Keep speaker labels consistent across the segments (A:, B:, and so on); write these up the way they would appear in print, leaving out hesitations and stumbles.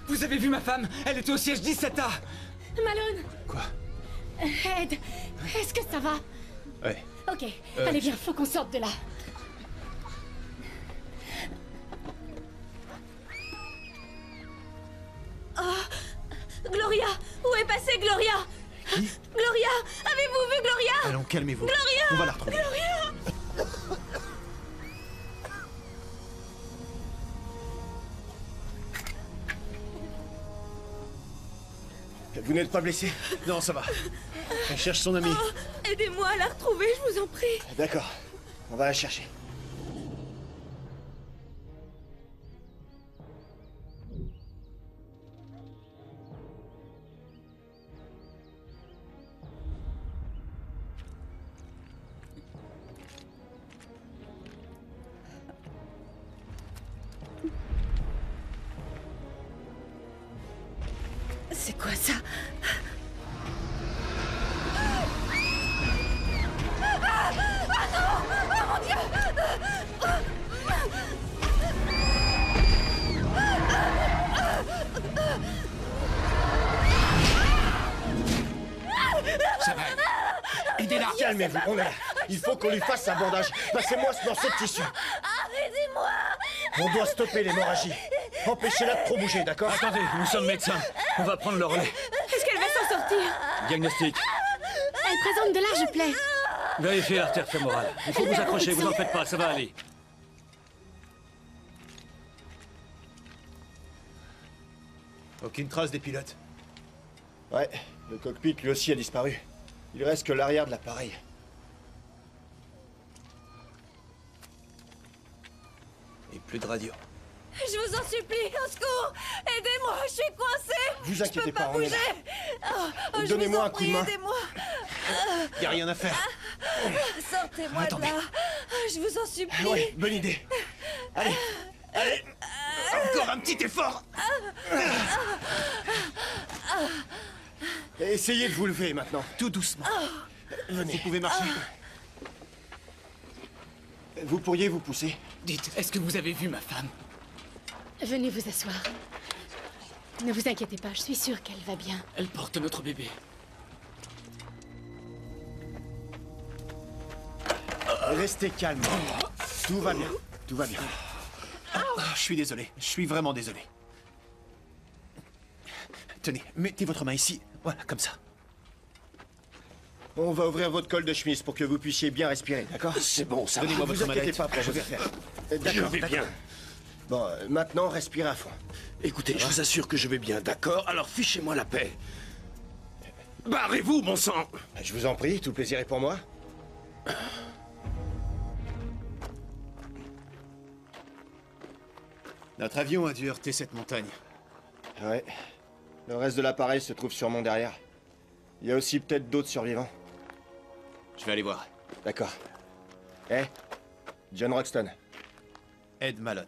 A: Vous avez vu ma femme? Elle était au siège 17A.
B: Malone!
C: Quoi?
B: Ed, est-ce que ça va?
C: Ouais.
B: Ok, allez viens, faut qu'on sorte de là. Oh, Gloria! Où est passée Gloria?
C: Qui?
B: Gloria! Avez-vous vu Gloria?
C: Allons, calmez-vous.
B: Gloria!
C: On va la retrouver.
B: Gloria!
D: Vous n'êtes pas blessé?
C: Non, ça va. Elle cherche son ami.
B: Oh, aidez-moi à la retrouver, je vous en prie.
D: D'accord. On va la chercher.
B: C'est quoi ça?
A: Ça va. Aidez-la.
D: Calmez-vous, on est là. Il faut qu'on lui fasse un bandage. Passez-moi ce morceau de tissu.
B: Aidez-moi!
D: On doit stopper l'hémorragie. Empêchez-la de trop bouger, d'accord?
C: Attendez, nous sommes médecins. On va prendre le relais.
B: Est-ce qu'elle va s'en sortir?
C: Diagnostic.
B: Elle présente de larges plaies.
C: Vérifiez l'artère fémorale. Il faut vous accrocher, vous en faites pas, ça va aller. Aucune trace des pilotes.
D: Ouais, le cockpit lui aussi a disparu. Il reste que l'arrière de l'appareil.
C: Et plus de radio.
B: Je vous en supplie, au secours! Aidez-moi, je suis coincée!
D: Vous inquiétez
B: Je peux
D: pas,
B: pas
D: on est
B: bouger!
D: là.
B: Je
D: Donnez-moi
B: vous en
D: un coup de
B: prie,
D: main.
B: aidez-moi!
C: Y a rien à faire.
B: Sortez-moi de
C: Attendez.
B: là! Je vous en supplie!
D: Ouais, bonne idée. Allez, allez.
C: Encore un petit effort.
D: Essayez de vous lever maintenant.
C: Tout doucement.
D: Venez.
C: Vous pouvez marcher.
D: Vous pourriez vous pousser?
A: Dites, est-ce que vous avez vu ma femme?
B: Venez vous asseoir. Ne vous inquiétez pas, je suis sûre qu'elle va bien.
A: Elle porte notre bébé.
D: Restez calme. Tout va bien. Tout va bien.
C: Je suis désolé. Je suis vraiment désolé. Tenez, mettez votre main ici. Voilà, comme ça.
D: On va ouvrir votre col de chemise pour que vous puissiez bien respirer, d'accord?
E: C'est bon, ça va.
C: Donnez-moi
D: Vous
C: votre
D: inquiétez
C: mallette.
D: pas, après,
C: Je vais faire.
E: Je
D: D'accord,
E: vais bien.
D: Bon, maintenant, respirez à fond.
E: Écoutez, je vous assure que je vais bien, d'accord? Alors fichez-moi la paix. Barrez-vous, mon sang!
D: Je vous en prie, tout le plaisir est pour moi.
C: Notre avion a dû heurter cette montagne.
D: Ouais. Le reste de l'appareil se trouve sûrement derrière. Il y a aussi peut-être d'autres survivants.
C: Je vais aller voir.
D: D'accord. John Roxton.
C: Ed Malone.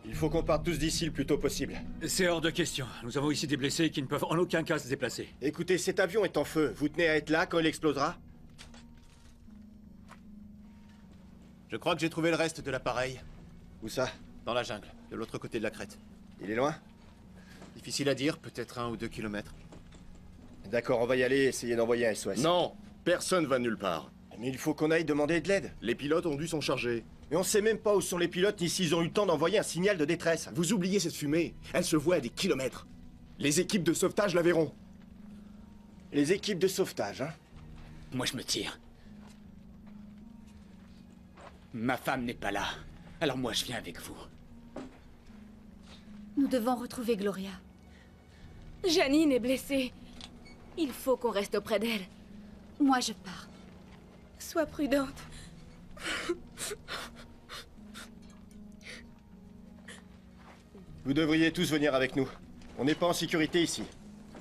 D: Il faut qu'on parte tous d'ici le plus tôt possible.
C: C'est hors de question. Nous avons ici des blessés qui ne peuvent en aucun cas se déplacer.
D: Écoutez, cet avion est en feu. Vous tenez à être là quand il explosera?
C: Je crois que j'ai trouvé le reste de l'appareil.
D: Où ça?
C: Dans la jungle, de l'autre côté de la crête.
D: Il est loin?
C: Difficile à dire, peut-être 1 ou 2 kilomètres.
D: D'accord, on va y aller et essayer d'envoyer un SOS.
E: Non, personne va nulle part.
D: Mais il faut qu'on aille demander de l'aide.
E: Les pilotes ont dû s'en charger.
D: Mais on sait même pas où sont les pilotes ni s'ils ont eu le temps d'envoyer un signal de détresse.
E: Vous oubliez cette fumée. Elle se voit à des kilomètres. Les équipes de sauvetage la verront.
D: Les équipes de sauvetage, hein?
A: Moi, je me tire. Ma femme n'est pas là. Alors moi, je viens avec vous.
B: Nous devons retrouver Gloria. Janine est blessée. Il faut qu'on reste auprès d'elle. Moi, je pars.
F: Sois prudente.
D: Vous devriez tous venir avec nous. On n'est pas en sécurité ici.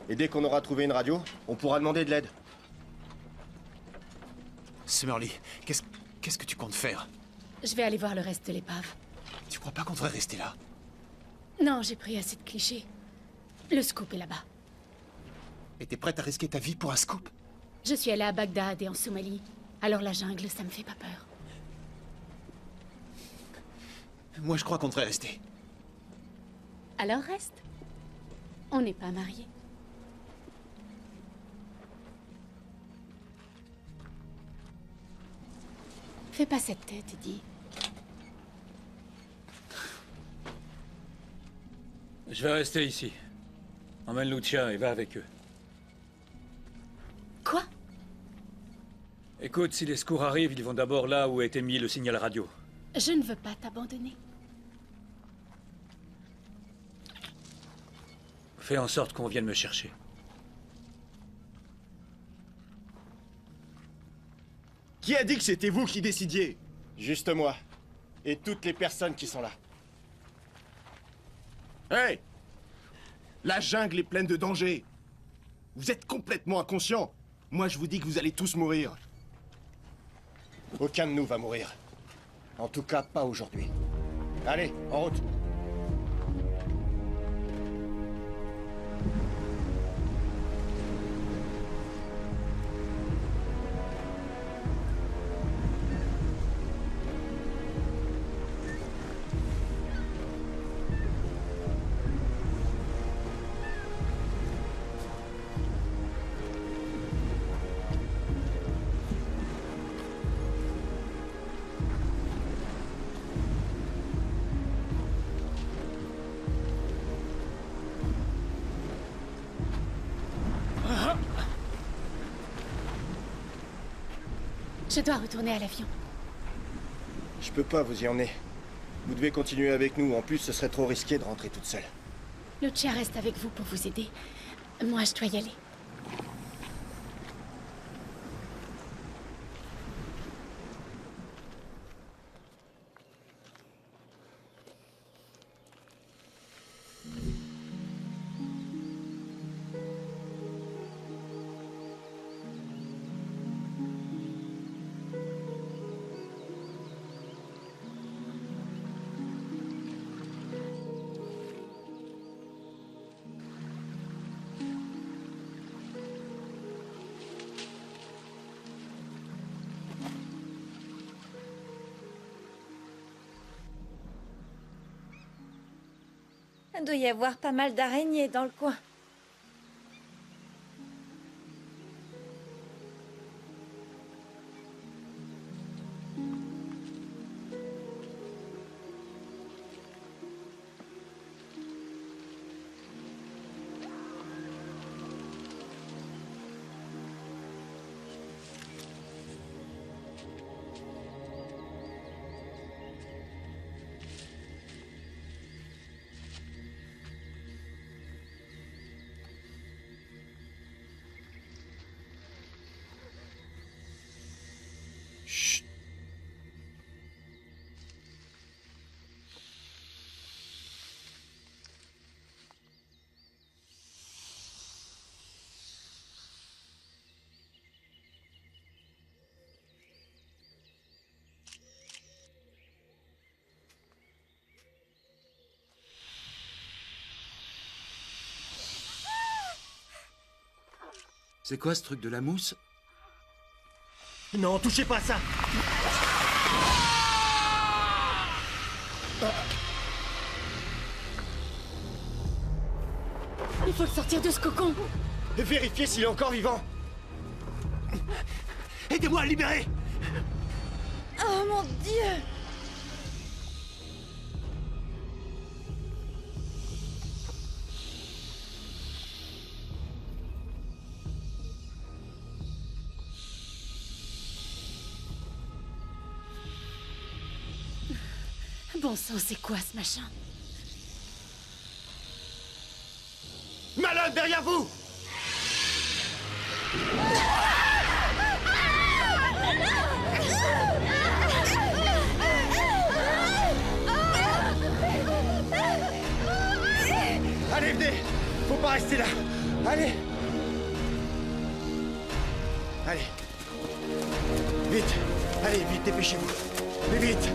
D: Et dès qu'on aura trouvé une radio, on pourra demander de l'aide.
G: Summerlee, qu'est-ce que tu comptes faire?
B: Je vais aller voir le reste de l'épave.
G: Tu crois pas qu'on devrait rester là?
B: Non, j'ai pris assez de clichés. Le scoop est là-bas.
G: Et t'es prête à risquer ta vie pour un scoop?
B: Je suis allée à Bagdad et en Somalie. Alors la jungle, ça me fait pas peur.
G: Moi, je crois qu'on devrait rester.
B: Alors reste. On n'est pas mariés. Fais pas cette tête, Eddie.
C: Je vais rester ici. Emmène Lucia et va avec eux.
B: Quoi?
C: Écoute, si les secours arrivent, ils vont d'abord là où a été mis le signal radio.
B: Je ne veux pas t'abandonner.
C: Fais en sorte qu'on vienne me chercher.
E: Qui a dit que c'était vous qui décidiez?
D: Juste moi. Et toutes les personnes qui sont là.
E: Hey! La jungle est pleine de dangers. Vous êtes complètement inconscient. Moi, je vous dis que vous allez tous mourir.
D: Aucun de nous va mourir. En tout cas, pas aujourd'hui. Allez, en route.
B: Je dois retourner à l'avion.
D: Je peux pas vous y emmener. Vous devez continuer avec nous. En plus, ce serait trop risqué de rentrer toute seule.
B: Lucia reste avec vous pour vous aider. Moi, je dois y aller.
F: Il doit y avoir pas mal d'araignées dans le coin.
D: Chut.
G: C'est quoi ce truc de la mousse?
E: Non, touchez pas à ça!
B: Il faut le sortir de ce cocon.
D: Vérifiez s'il est encore vivant.
E: Aidez-moi à le libérer!
F: Oh mon Dieu!
B: Bon sang, c'est quoi ce machin?
E: Malin, derrière vous!
D: rester là. Allez. Allez. Vite. Allez, vite, dépêchez-vous. Mais vite.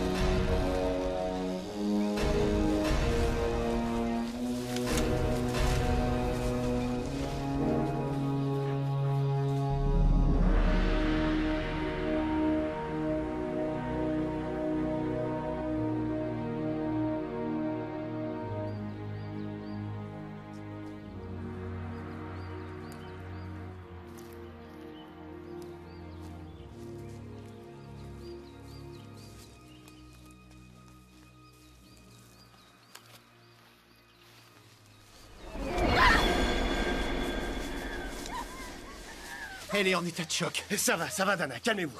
G: Elle est en état de choc.
D: Ça va, Dana, calmez-vous.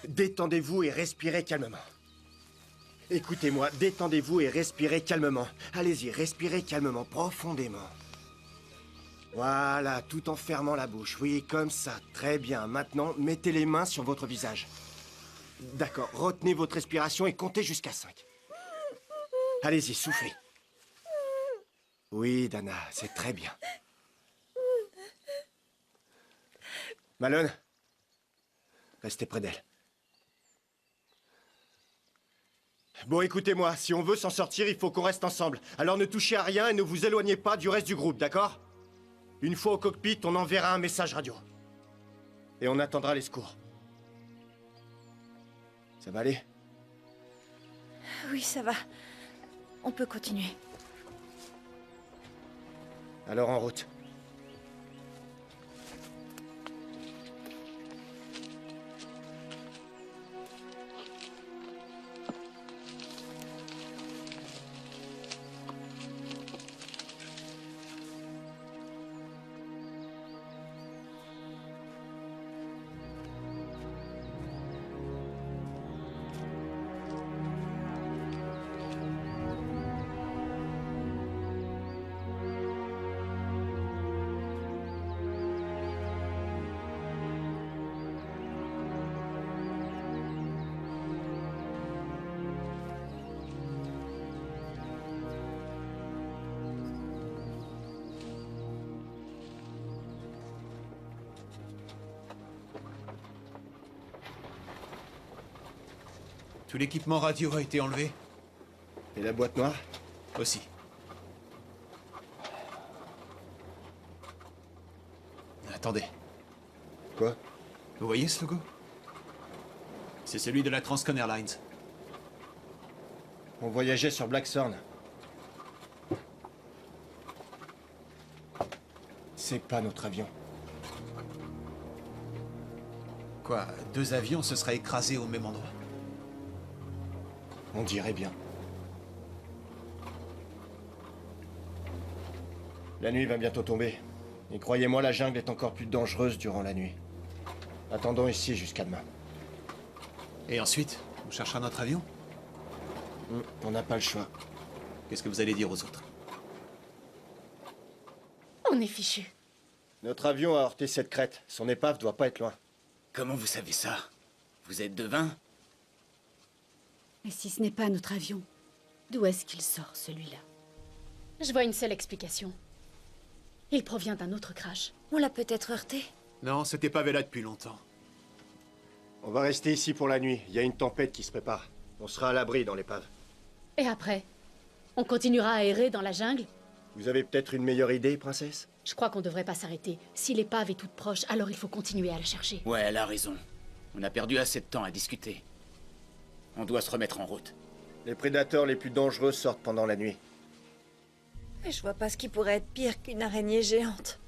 D: Détendez-vous et respirez calmement. Écoutez-moi, détendez-vous et respirez calmement. Allez-y, respirez calmement, profondément. Voilà, tout en fermant la bouche. Oui, comme ça. Très bien. Maintenant, mettez les mains sur votre visage. D'accord, retenez votre respiration et comptez jusqu'à 5. Allez-y, soufflez. Oui, Dana, c'est très bien. Malone, restez près d'elle. Bon, écoutez-moi, si on veut s'en sortir, il faut qu'on reste ensemble. Alors ne touchez à rien et ne vous éloignez pas du reste du groupe, d'accord? Une fois au cockpit, on enverra un message radio. Et on attendra les secours. Ça va aller?
F: Oui, ça va. On peut continuer.
D: Alors en route.
G: Tout l'équipement radio a été enlevé?
D: Et la boîte noire?
G: Aussi. Attendez.
D: Quoi?
G: Vous voyez ce logo? C'est celui de la Transcon Airlines.
D: On voyageait sur Blackthorn. C'est pas notre avion.
G: Quoi, 2 avions se seraient écrasés au même endroit?
D: On dirait bien. La nuit va bientôt tomber. Et croyez-moi, la jungle est encore plus dangereuse durant la nuit. Attendons ici jusqu'à demain.
G: Et ensuite, on cherchera notre avion?
D: On n'a pas le choix.
G: Qu'est-ce que vous allez dire aux autres?
B: On est fichu.
D: Notre avion a heurté cette crête. Son épave doit pas être loin.
A: Comment vous savez ça? Vous êtes devin?
H: Et si ce n'est pas notre avion, d'où est-ce qu'il sort, celui-là?
B: Je vois une seule explication. Il provient d'un autre crash.
F: On l'a peut-être heurté.
G: Non, c'était pas là depuis longtemps.
D: On va rester ici pour la nuit. Il y a une tempête qui se prépare. On sera à l'abri dans l'épave.
B: Et après? On continuera à errer dans la jungle?
D: Vous avez peut-être une meilleure idée, princesse?
B: Je crois qu'on devrait pas s'arrêter. Si l'épave est toute proche, alors il faut continuer à la chercher.
A: Ouais, elle a raison. On a perdu assez de temps à discuter. On doit se remettre en route.
D: Les prédateurs les plus dangereux sortent pendant la nuit.
F: Mais je vois pas ce qui pourrait être pire qu'une araignée géante.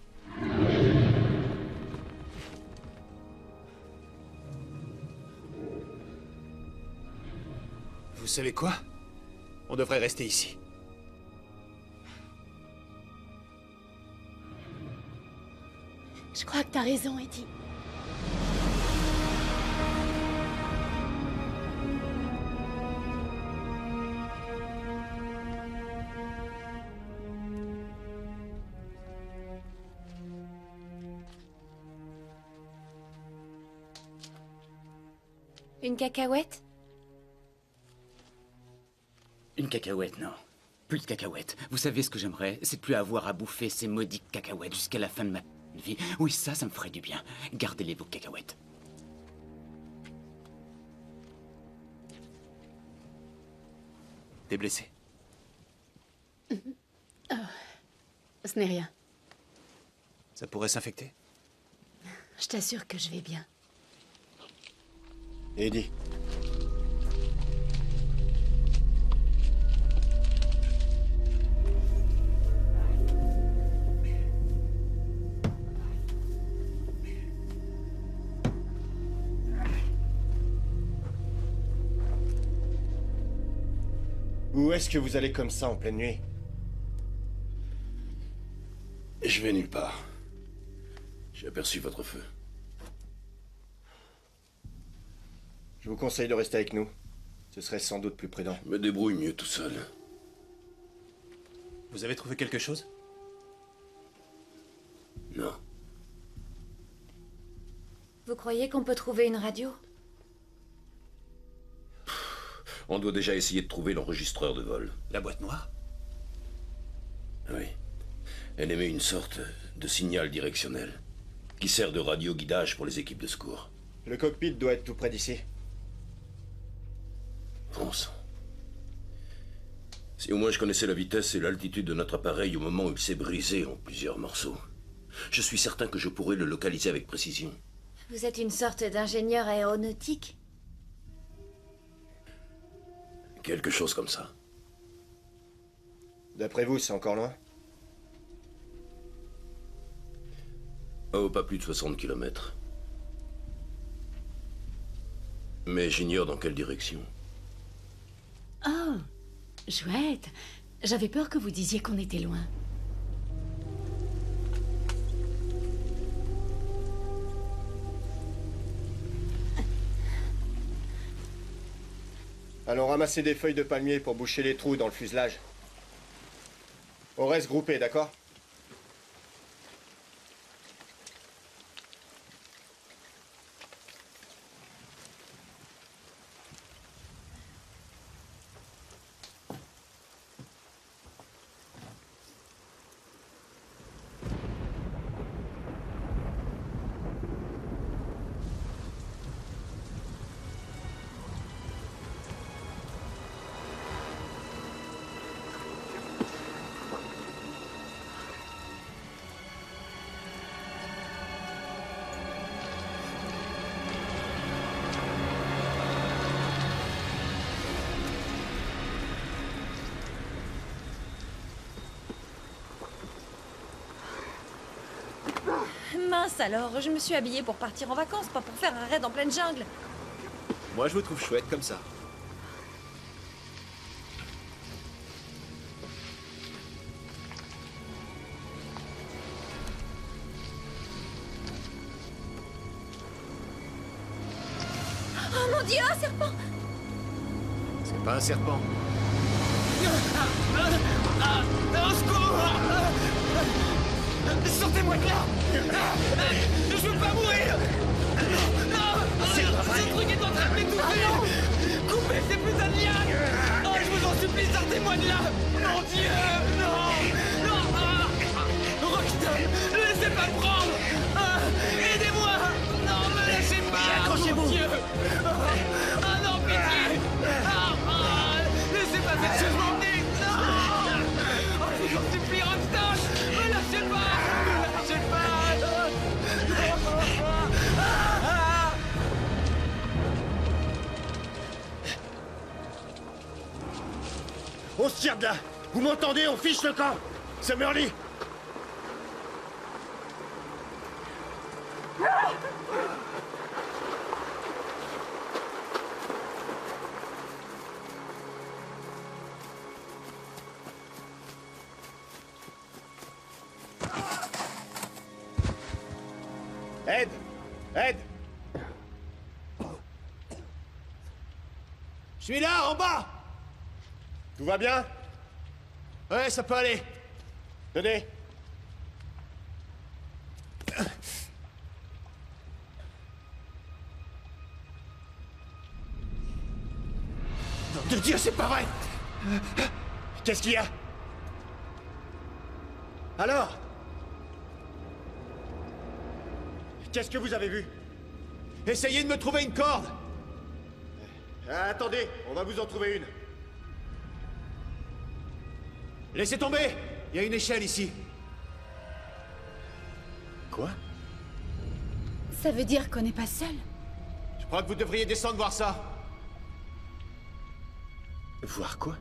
G: Vous savez quoi? On devrait rester ici.
B: Je crois que t'as raison, Eddie.
F: Une cacahuète?
A: Une cacahuète, non. Plus de cacahuètes. Vous savez ce que j'aimerais? C'est de plus avoir à bouffer ces maudites cacahuètes jusqu'à la fin de ma vie. Oui, ça me ferait du bien. Gardez-les, vos cacahuètes.
G: T'es blessé.
B: Ce n'est rien.
G: Ça pourrait s'infecter.
B: Je t'assure que je vais bien.
D: Eddie. Où est-ce que vous allez comme ça en pleine nuit?
I: Je vais nulle part. J'ai aperçu votre feu.
D: Je vous conseille de rester avec nous. Ce serait sans doute plus prudent.
I: Je me débrouille mieux tout seul.
G: Vous avez trouvé quelque chose?
I: Non.
F: Vous croyez qu'on peut trouver une radio?
I: On doit déjà essayer de trouver l'enregistreur de vol.
G: La boîte noire?
I: Oui. Elle émet une sorte de signal directionnel qui sert de radio-guidage pour les équipes de secours.
D: Le cockpit doit être tout près d'ici.
I: Bon sang. Si au moins je connaissais la vitesse et l'altitude de notre appareil au moment où il s'est brisé en plusieurs morceaux, je suis certain que je pourrais le localiser avec précision.
F: Vous êtes une sorte d'ingénieur aéronautique?
I: Quelque chose comme ça.
D: D'après vous, c'est encore loin?
I: Oh, pas plus de 60 km. Mais j'ignore dans quelle direction.
B: Oh, chouette. J'avais peur que vous disiez qu'on était loin.
D: Allons ramasser des feuilles de palmier pour boucher les trous dans le fuselage. On reste groupés, d'accord?
F: Mince alors, je me suis habillée pour partir en vacances, pas pour faire un raid en pleine jungle.
G: Moi, je vous trouve chouette comme ça.
F: Oh mon Dieu, un serpent!
G: C'est pas un serpent.
J: Au secours! Sortez-moi de là! Je veux pas mourir! Non! Ce truc est en train de m'étouffer! Coupez ces putains de lianes! Oh, je vous en supplie, sortez-moi de là! Mon Dieu! Non! Non! Rockstar! Ne laissez pas me prendre! Aidez-moi! Non, me lâchez pas! Accrochez-vous! Dieu! Ah non, pitié! Laissez pas cette chose m'emmener! Non! Oh, je vous en supplie, Rockstar! Me lâchez pas! Me lâchez pas!
D: On se tire de là! Vous m'entendez? On fiche le camp! Summerlee! Ed! Ed!
E: Je suis là, en bas!
D: Tout va bien?
E: Ouais, ça peut aller.
D: Tenez!
E: Nom de Dieu, c'est pas vrai!
D: Qu'est-ce qu'il y a? Alors? Qu'est-ce que vous avez vu?
G: Essayez de me trouver une corde!
D: Attendez, on va vous en trouver une.
G: Laissez tomber! Il y a une échelle ici.
D: Quoi?
H: Ça veut dire qu'on n'est pas seul.
G: Je crois que vous devriez descendre voir ça.
D: Voir quoi?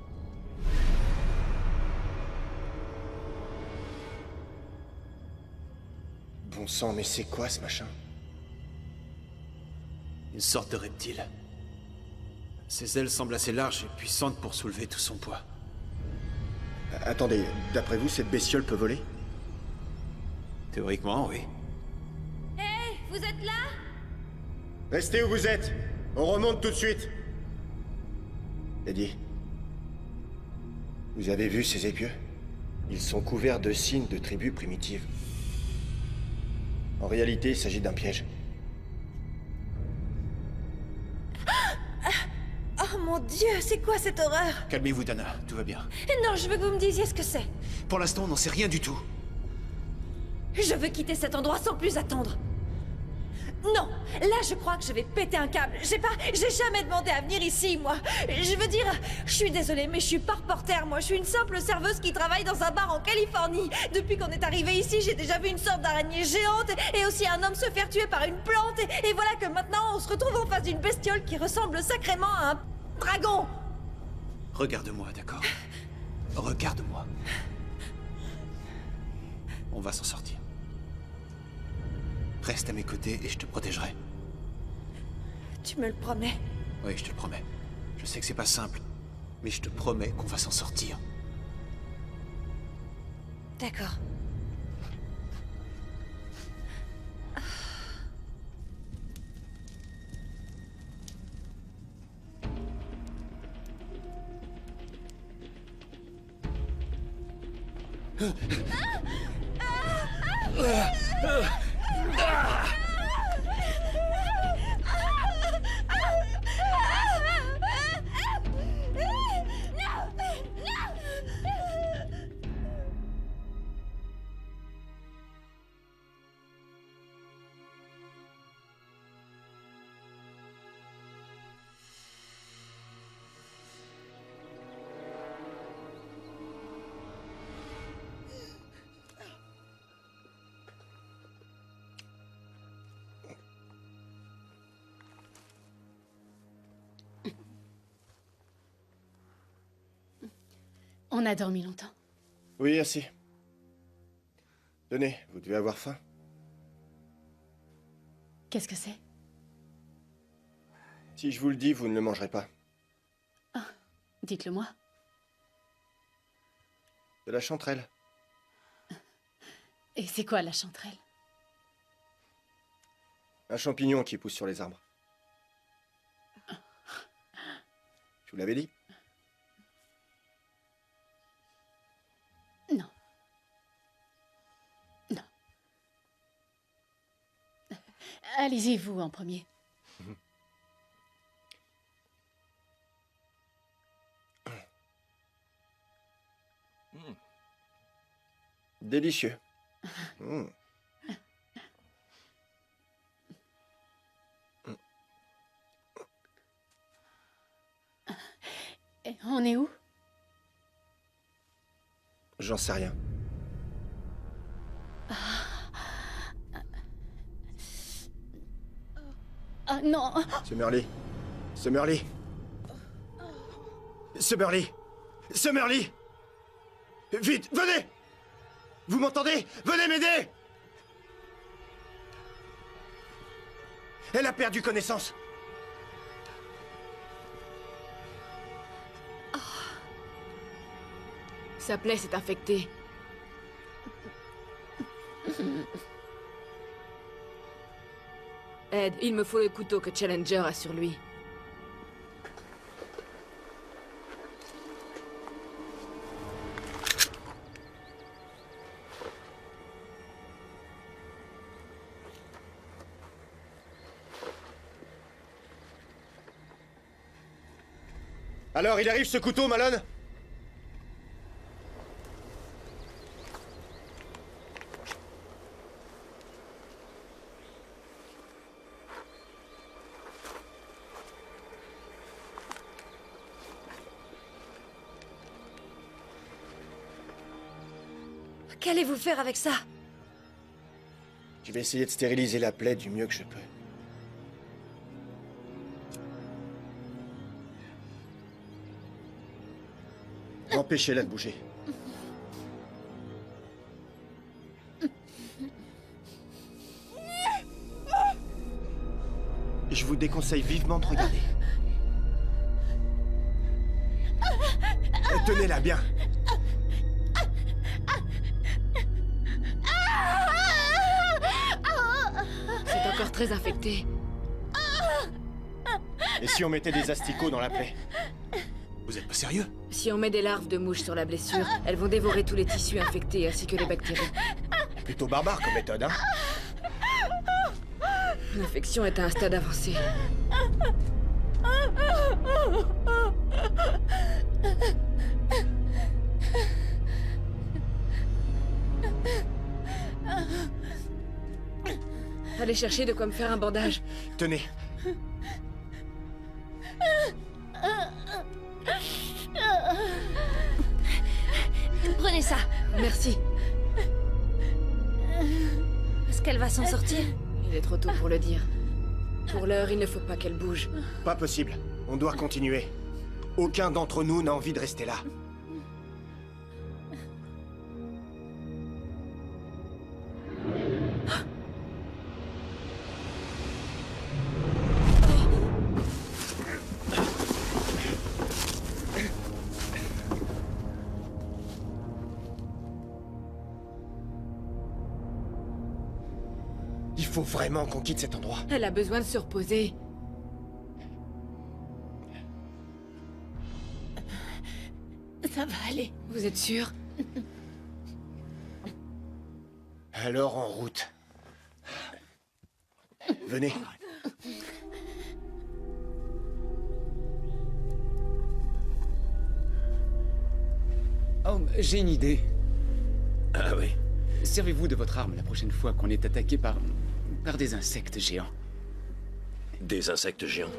D: Bon sang, mais c'est quoi ce machin?
G: Une sorte de reptile. Ses ailes semblent assez larges et puissantes pour soulever tout son poids.
D: Attendez, d'après vous, cette bestiole peut voler?
G: Théoriquement, oui.
F: Hé, vous êtes là?
D: Restez où vous êtes. On remonte tout de suite. Eddie, vous avez vu ces épieux? Ils sont couverts de signes de tribus primitives. En réalité, il s'agit d'un piège.
F: Oh mon Dieu, c'est quoi cette horreur?
G: Calmez-vous, Dana, tout va bien.
F: Non, je veux que vous me disiez ce que c'est.
G: Pour l'instant, on n'en sait rien du tout.
F: Je veux quitter cet endroit sans plus attendre. Non, là je crois que je vais péter un câble. J'ai jamais demandé à venir ici, moi. Je veux dire, je suis désolée, mais je suis pas reporter, moi. Je suis une simple serveuse qui travaille dans un bar en Californie. Depuis qu'on est arrivé ici, j'ai déjà vu une sorte d'araignée géante et aussi un homme se faire tuer par une plante. Et voilà que maintenant, on se retrouve en face d'une bestiole qui ressemble sacrément à un dragon.
G: Regarde-moi, d'accord? Regarde-moi. On va s'en sortir. Reste à mes côtés et je te protégerai.
F: Tu me le promets?
G: Oui, je te le promets. Je sais que c'est pas simple, mais je te promets qu'on va s'en sortir.
F: D'accord.
B: On a dormi longtemps.
D: Oui, assez. Tenez, vous devez avoir faim.
B: Qu'est-ce que c'est?
D: Si je vous le dis, vous ne le mangerez pas.
B: Ah, dites-le moi.
D: De la chanterelle.
B: Et c'est quoi la chanterelle?
D: Un champignon qui pousse sur les arbres. Je vous l'avais dit?
B: Non. Non. Allez-y, vous, en premier.
D: Délicieux. Mmh.
B: Et on est où?
D: J'en sais rien.
B: Ah non!
D: Summerlee! Summerlee! Summerlee! Summerlee! Vite, venez! Vous m'entendez? Venez m'aider! Elle a perdu connaissance.
H: Sa plaie s'est infectée. Ed, il me faut le couteau que Challenger a sur lui.
D: Alors, il arrive ce couteau, Malone?
F: Qu'allez-vous faire avec ça?
D: Je vais essayer de stériliser la plaie du mieux que je peux. Empêchez-la de bouger. Je vous déconseille vivement de regarder. Tenez-la bien.
H: C'est encore très infecté.
D: Et si on mettait des asticots dans la plaie?
G: Vous êtes pas sérieux?
H: Si on met des larves de mouches sur la blessure, elles vont dévorer tous les tissus infectés ainsi que les bactéries.
D: Plutôt barbare comme méthode, hein?
H: L'infection est à un stade avancé. Allez chercher de quoi me faire un bandage.
D: Tenez.
F: Prenez ça.
H: Merci.
F: Est-ce qu'elle va s'en sortir?
H: Il est trop tôt pour le dire. Pour l'heure, il ne faut pas qu'elle bouge.
D: Pas possible. On doit continuer. Aucun d'entre nous n'a envie de rester là. Il faut vraiment qu'on quitte cet endroit.
H: Elle a besoin de se reposer.
B: Ça va aller.
H: Vous êtes sûr?
D: Alors en route. Venez.
A: Oh, j'ai une idée.
I: Ah oui.
A: Servez-vous de votre arme la prochaine fois qu'on est attaqué par des insectes géants.
I: Des insectes géants.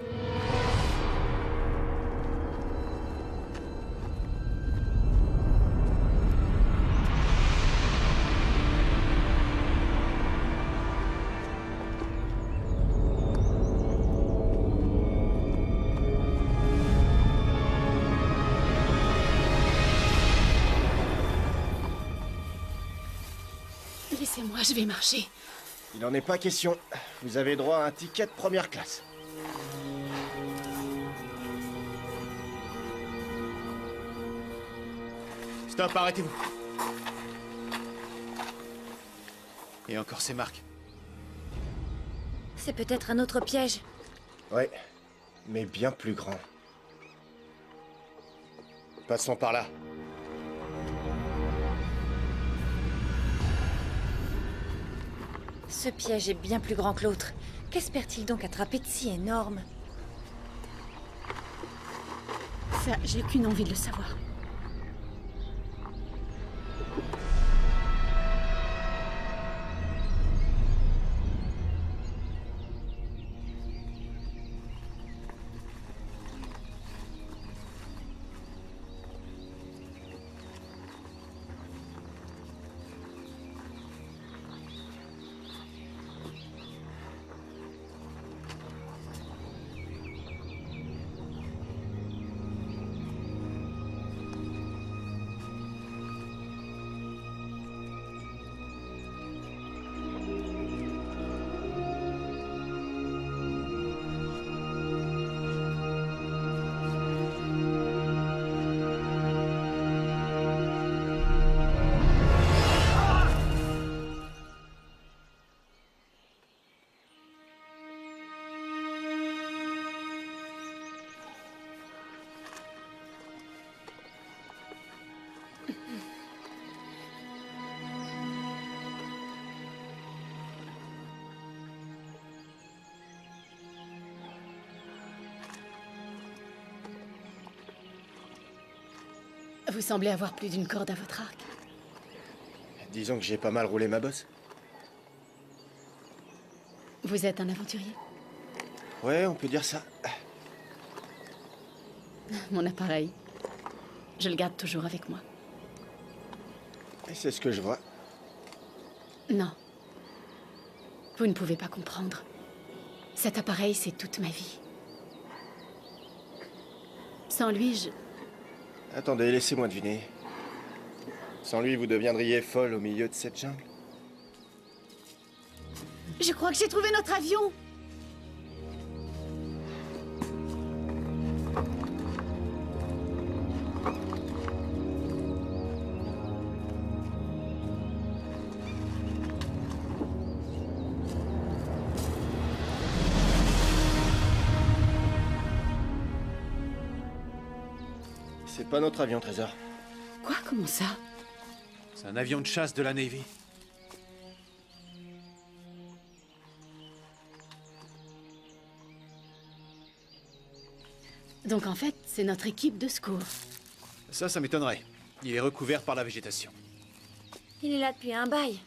B: Laissez-moi, je vais marcher.
D: Il n'en est pas question. Vous avez droit à un ticket de première classe.
G: Stop, arrêtez-vous. Et encore ces marques.
F: C'est peut-être un autre piège.
D: Ouais, mais bien plus grand. Passons par là.
F: Ce piège est bien plus grand que l'autre. Qu'espère-t-il donc attraper de si énorme?
B: Ça, j'ai qu'une envie de le savoir. Vous semblez avoir plus d'une corde à votre arc.
D: Disons que j'ai pas mal roulé ma bosse.
B: Vous êtes un aventurier.
D: Ouais, on peut dire ça.
B: Mon appareil, je le garde toujours avec moi.
D: Et c'est ce que je vois.
B: Non. Vous ne pouvez pas comprendre. Cet appareil, c'est toute ma vie. Sans lui, je...
D: Attendez, laissez-moi deviner. Sans lui, vous deviendriez folle au milieu de cette jungle?
H: Je crois que j'ai trouvé notre avion.
D: C'est pas notre avion, Trésor.
H: Quoi? Comment ça?
G: C'est un avion de chasse de la Navy.
B: Donc en fait, c'est notre équipe de secours.
G: Ça m'étonnerait. Il est recouvert par la végétation.
F: Il est là depuis un bail.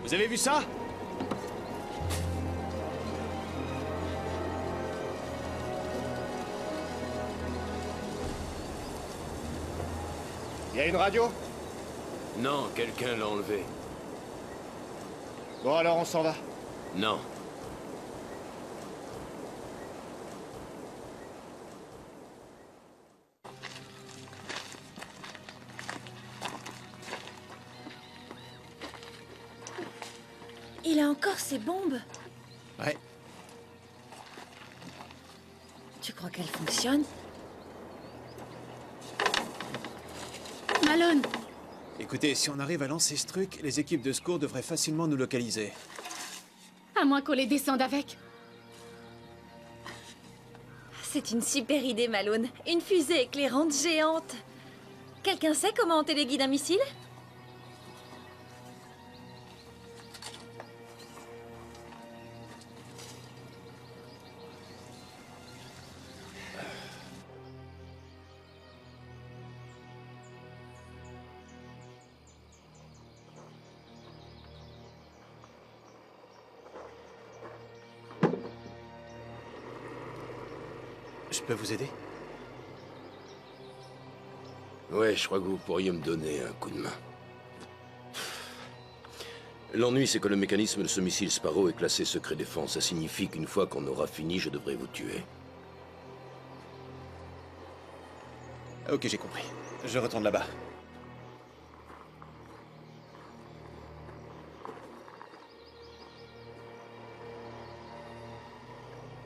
G: Vous avez vu ça?
D: Il y a une radio?
I: Non, quelqu'un l'a enlevé.
D: Bon, alors on s'en va.
I: Non.
F: Il a encore ses bombes.
G: Ouais.
F: Tu crois qu'elles fonctionnent?
B: Malone!
G: Écoutez, si on arrive à lancer ce truc, les équipes de secours devraient facilement nous localiser.
B: À moins qu'on les descende avec.
F: C'est une super idée, Malone. Une fusée éclairante géante. Quelqu'un sait comment on téléguide un missile?
G: Je peux vous aider?
I: Ouais, je crois que vous pourriez me donner un coup de main. L'ennui, c'est que le mécanisme de ce missile Sparrow est classé secret défense. Ça signifie qu'une fois qu'on aura fini, je devrais vous tuer.
G: Ok, j'ai compris. Je retourne là-bas.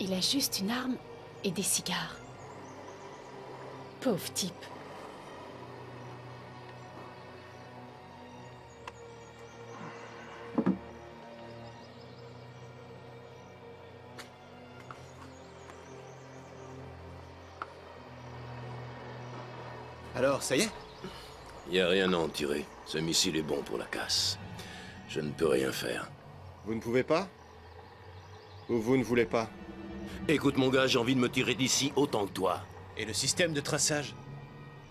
B: Il a juste une arme et des cigares. Pauvre type.
G: Alors, ça y est?
I: Y a rien à en tirer. Ce missile est bon pour la casse. Je ne peux rien faire.
D: Vous ne pouvez pas? Ou vous ne voulez pas?
I: Écoute mon gars, j'ai envie de me tirer d'ici autant que toi.
G: Et le système de traçage?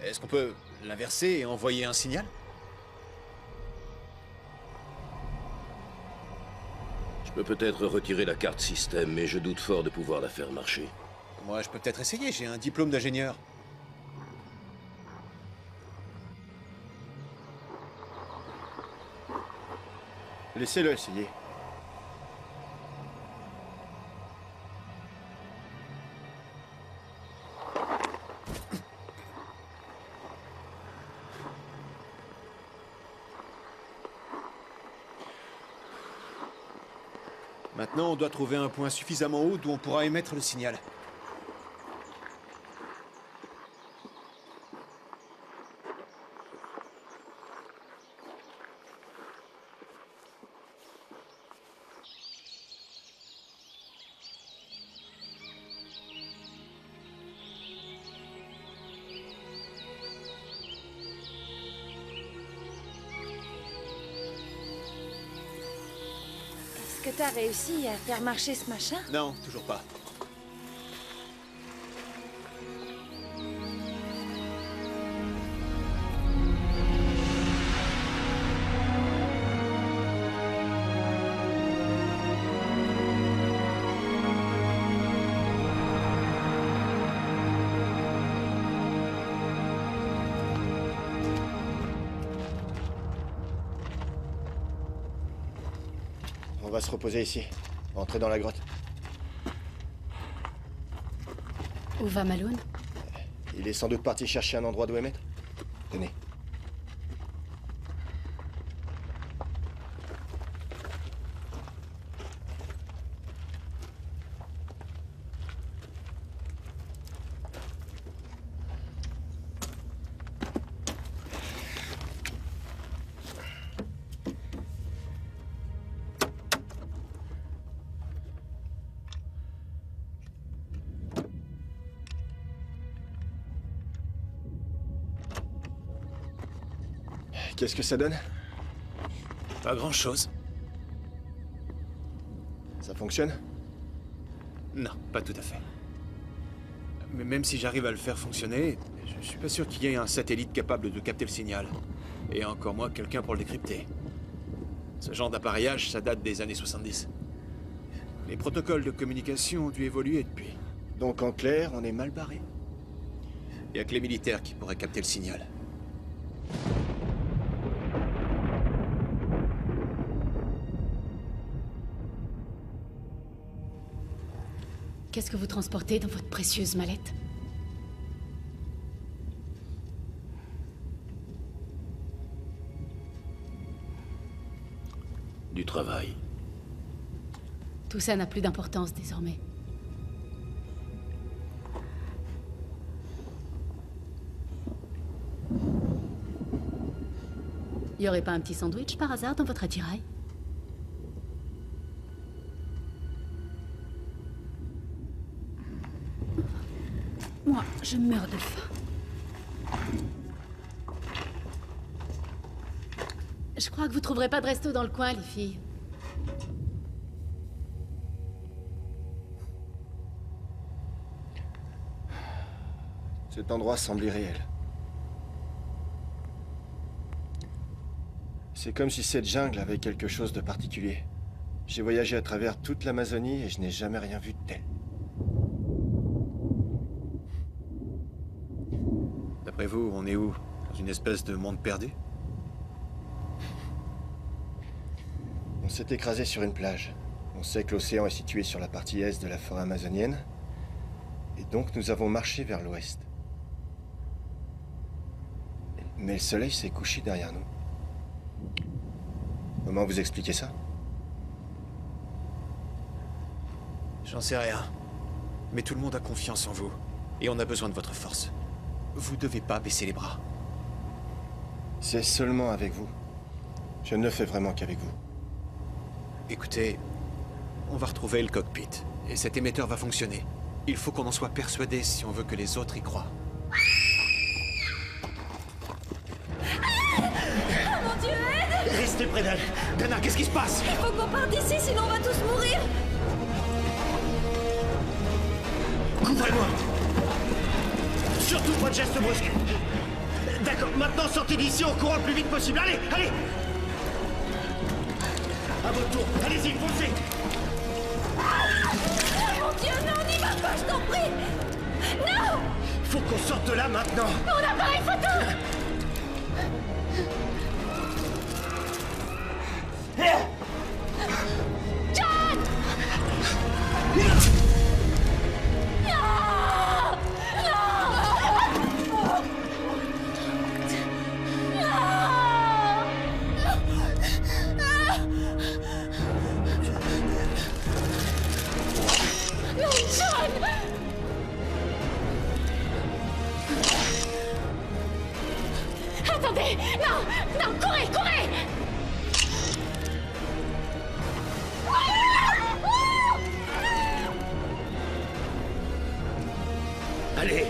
G: Est-ce qu'on peut l'inverser et envoyer un signal?
I: Je peux peut-être retirer la carte système, mais je doute fort de pouvoir la faire marcher.
G: Moi, je peux peut-être essayer, j'ai un diplôme d'ingénieur.
D: Laissez-le essayer.
G: Maintenant, on doit trouver un point suffisamment haut d'où on pourra émettre le signal.
F: que t'as réussi à faire marcher ce machin?
G: Non, toujours pas.
D: On va se reposer ici. Entrez dans la grotte.
B: Où va Malone?
D: Il est sans doute parti chercher un endroit d'où émettre. Tenez. Qu'est-ce que ça donne?
G: Pas grand-chose.
D: Ça fonctionne?
G: Non, pas tout à fait. Mais même si j'arrive à le faire fonctionner, je suis pas sûr qu'il y ait un satellite capable de capter le signal. Et encore moins quelqu'un pour le décrypter. Ce genre d'appareillage, ça date des années 70. Les protocoles de communication ont dû évoluer depuis.
D: Donc en clair, on est mal barré.
G: Il y a que les militaires qui pourraient capter le signal.
B: Qu'est-ce que vous transportez dans votre précieuse mallette?
I: Du travail.
B: Tout ça n'a plus d'importance désormais. Y aurait pas un petit sandwich par hasard dans votre attirail? Moi, je meurs de faim. Je crois que vous trouverez pas de resto dans le coin, les filles.
D: Cet endroit semble irréel. C'est comme si cette jungle avait quelque chose de particulier. J'ai voyagé à travers toute l'Amazonie et je n'ai jamais rien vu de tel.
G: D'après vous, on est où? Dans une espèce de monde perdu?
D: On s'est écrasé sur une plage. On sait que l'océan est situé sur la partie est de la forêt amazonienne. Et donc nous avons marché vers l'ouest. Mais le soleil s'est couché derrière nous. Comment vous expliquez ça?
G: J'en sais rien. Mais tout le monde a confiance en vous. Et on a besoin de votre force. Vous devez pas baisser les bras.
D: C'est seulement avec vous. Je ne le fais vraiment qu'avec vous.
G: Écoutez, on va retrouver le cockpit. Et cet émetteur va fonctionner. Il faut qu'on en soit persuadé si on veut que les autres y croient.
F: Mon Dieu, aide!
G: Restez près d'elle. Dana, qu'est-ce qui se passe?
F: Il faut qu'on parte d'ici, sinon on va tous mourir!
D: Couvrez-moi! Surtout pas de gestes brusques. D'accord, maintenant sortez d'ici en courant le plus vite possible. Allez, allez! À votre tour, allez-y, foncez!
F: Mon Dieu, non, n'y va pas, je t'en prie! Non!
D: Faut qu'on sorte de là maintenant!
B: Mon appareil photo! John! Attendez! Non! Non! Courez! Courez!
D: Allez!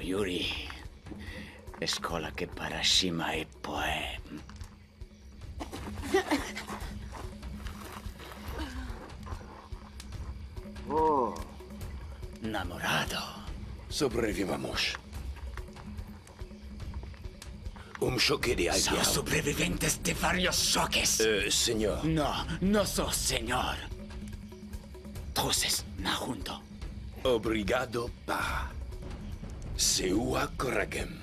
A: Yuri. Escola che parashima e poem. Oh. Namorado.
I: Sobrevivamos. Un choque de
A: Son
I: aldeao.
A: sobrevivientes de varios choques.
I: Señor.
A: No, no sos señor. Troces, na junto.
I: Obrigado pa. Seua coragem.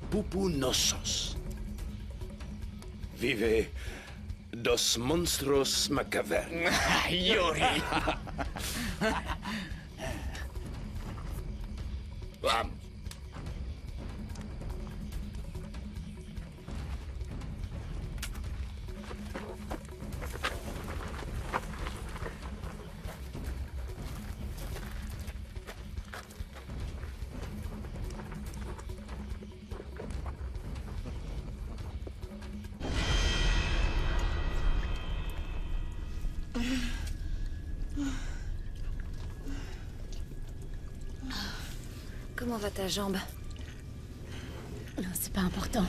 I: Pupu nosos. Vive dos monstruos macavernos.
A: Yuri.
I: Vamos.
F: Comment va ta jambe?
B: Non, c'est pas important.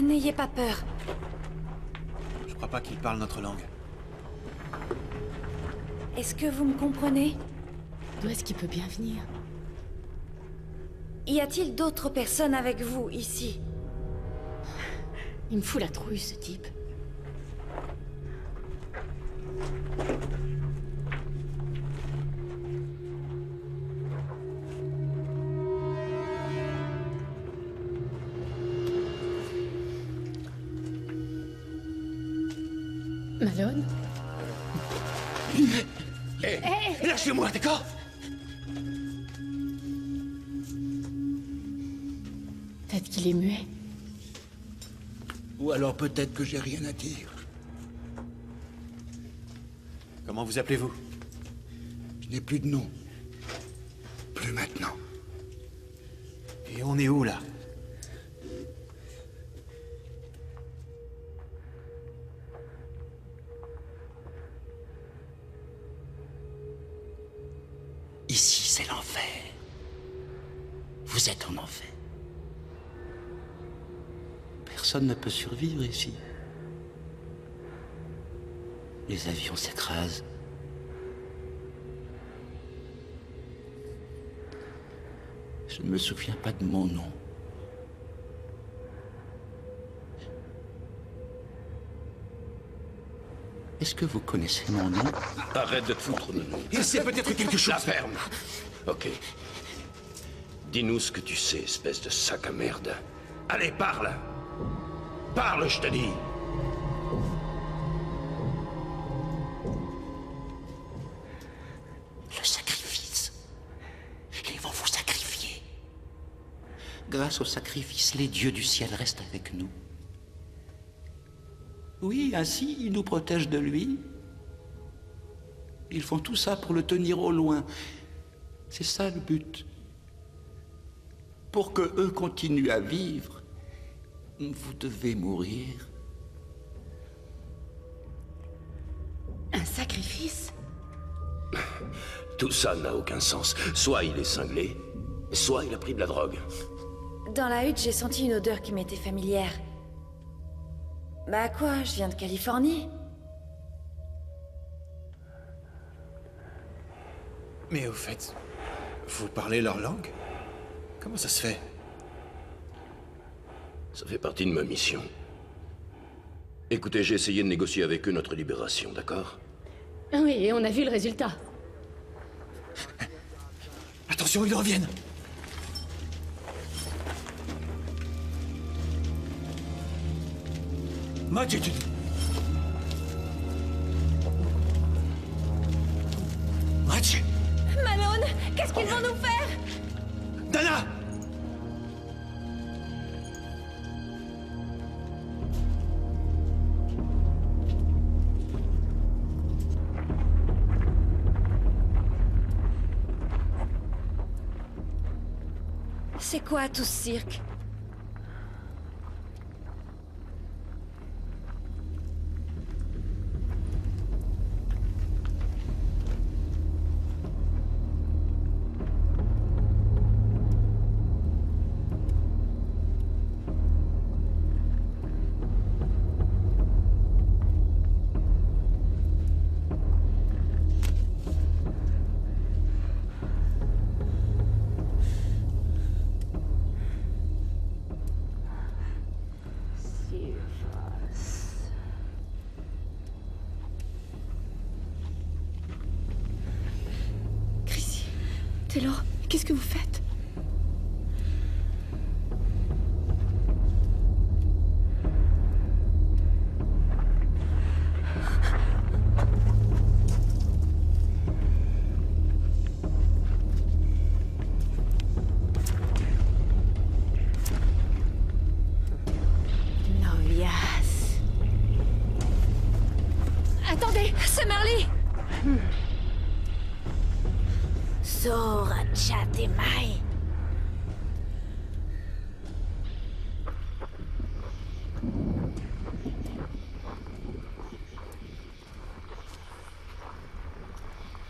F: N'ayez pas peur.
G: Je crois pas qu'il parle notre langue.
F: Est-ce que vous me comprenez?
B: D'où est-ce qu'il peut bien venir?
F: Y a-t-il d'autres personnes avec vous, ici?
B: Il me fout la trouille, ce type. Malone?
A: Lâchez-moi, d'accord?
B: Peut-être qu'il est muet.
E: Ou alors peut-être que j'ai rien à dire.
G: Comment vous appelez-vous?
E: Je n'ai plus de nom. Plus maintenant.
G: Et on est où, là?
A: Ici, c'est l'enfer. Vous êtes en enfer. Personne ne peut survivre ici. Les avions s'écrasent. Je ne me souviens pas de mon nom. Est-ce que vous connaissez mon nom?
I: Arrête de te foutre de nous.
E: Il sait peut-être quelque chose.
I: La ferme. Ok. Dis-nous ce que tu sais, espèce de sac à merde. Allez, parle. Parle, je te dis.
A: Le sacrifice. Ils vont vous sacrifier. Grâce au sacrifice, les dieux du ciel restent avec nous. Oui, ainsi, ils nous protègent de lui. Ils font tout ça pour le tenir au loin. C'est ça le but. Pour que eux continuent à vivre, vous devez mourir.
B: Un sacrifice?
I: Tout ça n'a aucun sens. Soit il est cinglé, soit il a pris de la drogue.
F: Dans la hutte, j'ai senti une odeur qui m'était familière. Bah quoi, je viens de Californie.
G: Mais au fait, vous parlez leur langue? Comment ça se fait?
I: Ça fait partie de ma mission. Écoutez, j'ai essayé de négocier avec eux notre libération, d'accord?
B: Oui, et on a vu le résultat.
G: Attention, ils reviennent!
C: Majid!
G: Majid!
F: Malone, qu'est-ce qu'ils vont nous faire?
G: Dana!
F: C'est quoi tout ce cirque?
B: Taylor, qu'est-ce que vous faites?
H: Novias.
B: Attendez,
F: c'est Marley.
H: Sora Chatemai.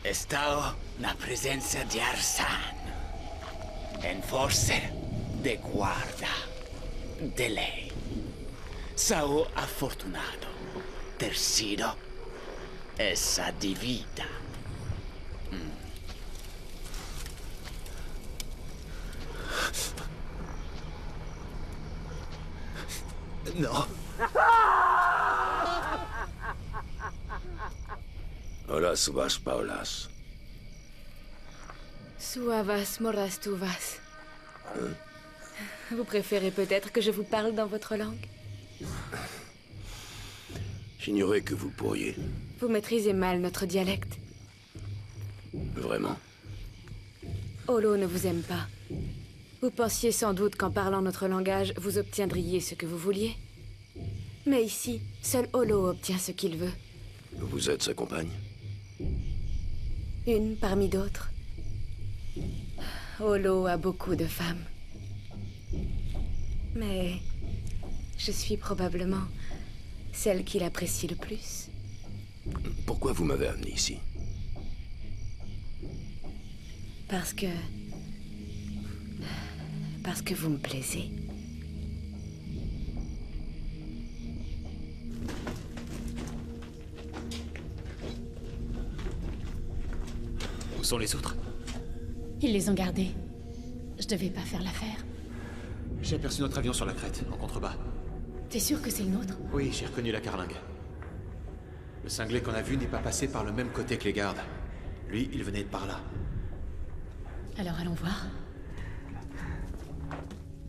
A: Estao na presenza di Arsan. En forse de guarda de lei. Sao affortunato. Tercido. Essa di vita.
G: Non.
I: Hola, subas paulas.
H: Suavas morastuvas. Vous préférez peut-être que je vous parle dans votre langue?
I: J'ignorais que vous pourriez.
H: Vous maîtrisez mal notre dialecte.
I: Vraiment?
H: Olo ne vous aime pas. Vous pensiez sans doute qu'en parlant notre langage, vous obtiendriez ce que vous vouliez. Mais ici, seul Olo obtient ce qu'il veut.
I: Vous êtes sa compagne?
H: Une parmi d'autres. Olo a beaucoup de femmes. Mais je suis probablement celle qu'il apprécie le plus.
I: Pourquoi vous m'avez amené ici?
H: Parce que vous me plaisez.
C: Où sont les autres?
B: Ils les ont gardés. Je devais pas faire l'affaire.
G: J'ai aperçu notre avion sur la crête, en contrebas.
B: T'es sûr que c'est le nôtre?
G: Oui, j'ai reconnu la carlingue. Le cinglé qu'on a vu n'est pas passé par le même côté que les gardes. Lui, il venait de par là.
B: Alors allons voir.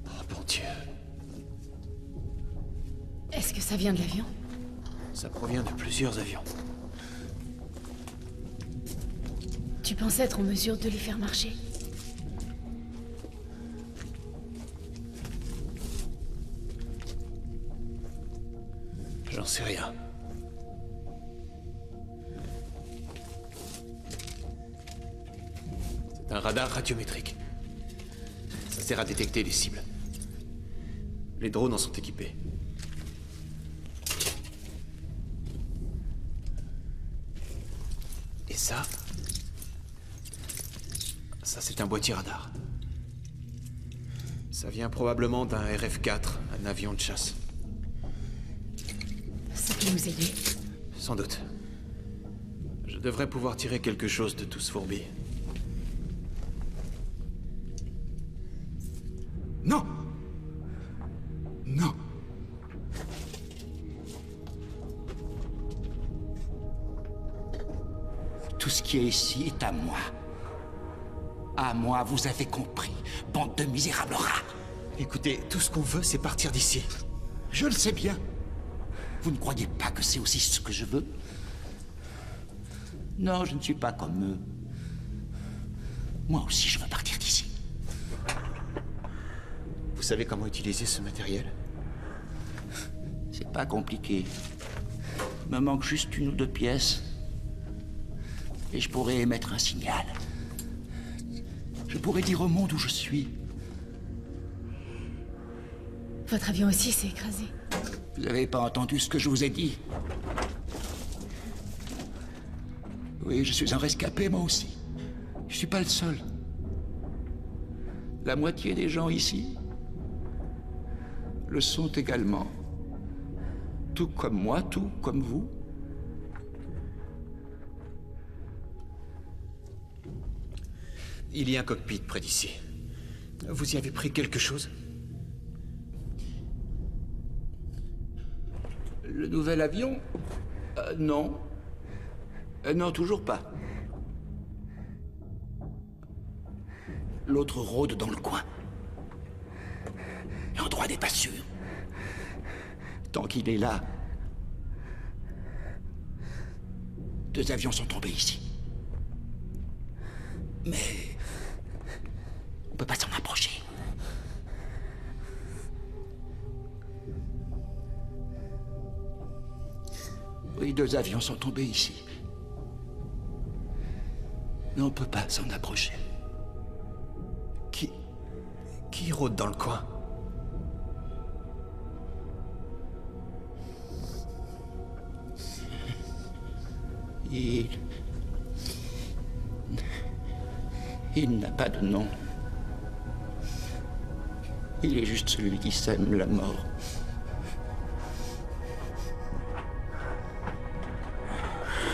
G: Oh, bon Dieu.
B: Est-ce que ça vient de l'avion?
G: Ça provient de plusieurs avions.
B: Tu penses être en mesure de les faire marcher?
G: J'en sais rien. C'est un radar radiométrique. Ça sert à détecter les cibles. Les drones en sont équipés. Et ça... Ça, c'est un boîtier radar. Ça vient probablement d'un RF-4, un avion de chasse.
B: Ça peut nous aider.
G: Sans doute. Je devrais pouvoir tirer quelque chose de tout ce fourbi.
E: Non! Non!
K: Tout ce qui est ici est à moi. À moi, vous avez compris, bande de misérables rats.
G: Écoutez, tout ce qu'on veut, c'est partir d'ici.
K: Je le sais bien. Vous ne croyez pas que c'est aussi ce que je veux? Non, je ne suis pas comme eux. Moi aussi, je veux partir d'ici.
G: Vous savez comment utiliser ce matériel?
K: C'est pas compliqué. Il me manque juste une ou deux pièces. Et je pourrais émettre un signal. Je pourrais dire au monde où je suis.
B: Votre avion aussi s'est écrasé.
K: Vous n'avez pas entendu ce que je vous ai dit? Oui, je suis un rescapé, moi aussi. Je suis pas le seul. La moitié des gens ici le sont également. Tout comme moi, tout comme vous.
G: Il y a un cockpit près d'ici. Vous y avez pris quelque chose?
K: Le nouvel avion? Non. Non, toujours pas. L'autre rôde dans le coin. Et en droit n'est pas sûr. Tant qu'il est là, 2 avions sont tombés ici. Mais on peut pas s'en approcher. Oui, 2 avions sont tombés ici. Mais on peut pas s'en approcher.
G: Qui rôde dans le coin?
K: Il n'a pas de nom. Il est juste celui qui sème la mort.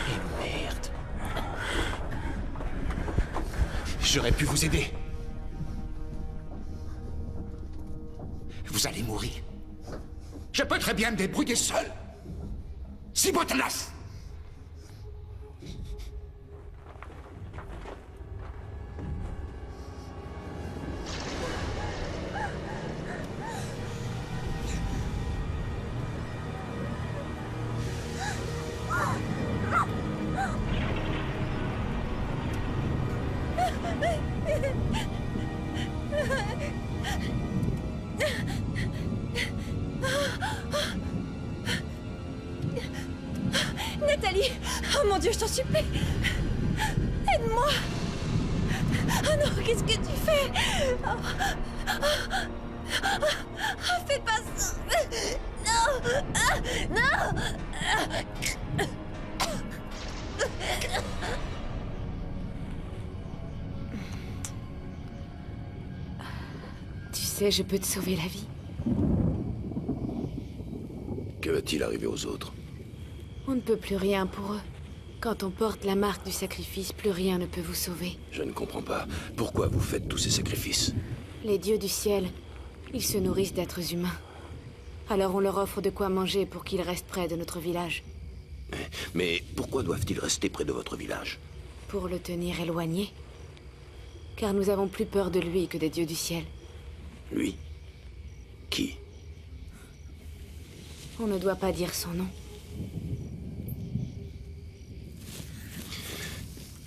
G: Et merde. J'aurais pu vous aider.
K: Vous allez mourir. Je peux très bien me débrouiller seul. Si vous tenace.
F: Nathalie! Oh mon Dieu, je t'en supplie! Aide-moi! Oh non, qu'est-ce que tu fais? Fais pas ça! Non! Non!
H: Tu sais, je peux te sauver la vie.
I: Que va-t-il arriver aux autres?
H: On ne peut plus rien pour eux. Quand on porte la marque du sacrifice, plus rien ne peut vous sauver.
I: Je ne comprends pas. Pourquoi vous faites tous ces sacrifices?
H: Les dieux du ciel, ils se nourrissent d'êtres humains. Alors on leur offre de quoi manger pour qu'ils restent près de notre village.
I: Mais pourquoi doivent-ils rester près de votre village?
H: Pour le tenir éloigné. Car nous avons plus peur de lui que des dieux du ciel.
I: Lui? Qui?
H: On ne doit pas dire son nom.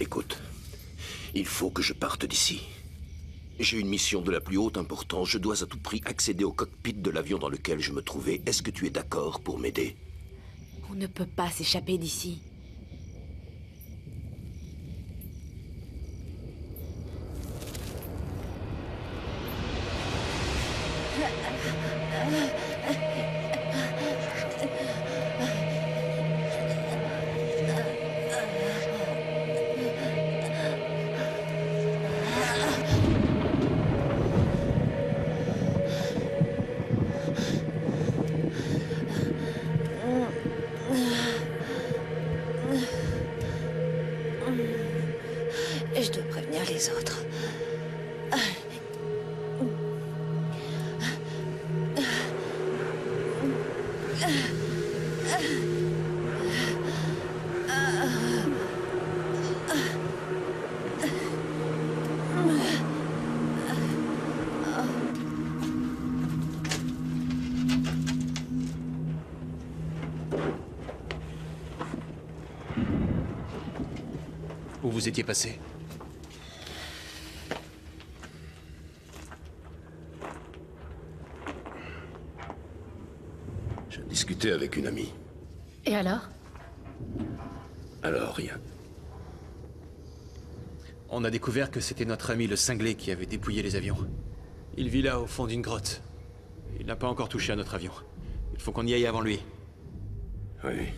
I: Écoute, il faut que je parte d'ici. J'ai une mission de la plus haute importance. Je dois à tout prix accéder au cockpit de l'avion dans lequel je me trouvais. Est-ce que tu es d'accord pour m'aider?
H: On ne peut pas s'échapper d'ici.
F: Je dois prévenir les autres.
G: Où vous étiez passé?
I: Je discutais avec une amie.
B: Et alors?
I: Alors, rien.
G: On a découvert que c'était notre ami le cinglé qui avait dépouillé les avions. Il vit là, au fond d'une grotte. Il n'a pas encore touché à notre avion. Il faut qu'on y aille avant lui.
I: Oui.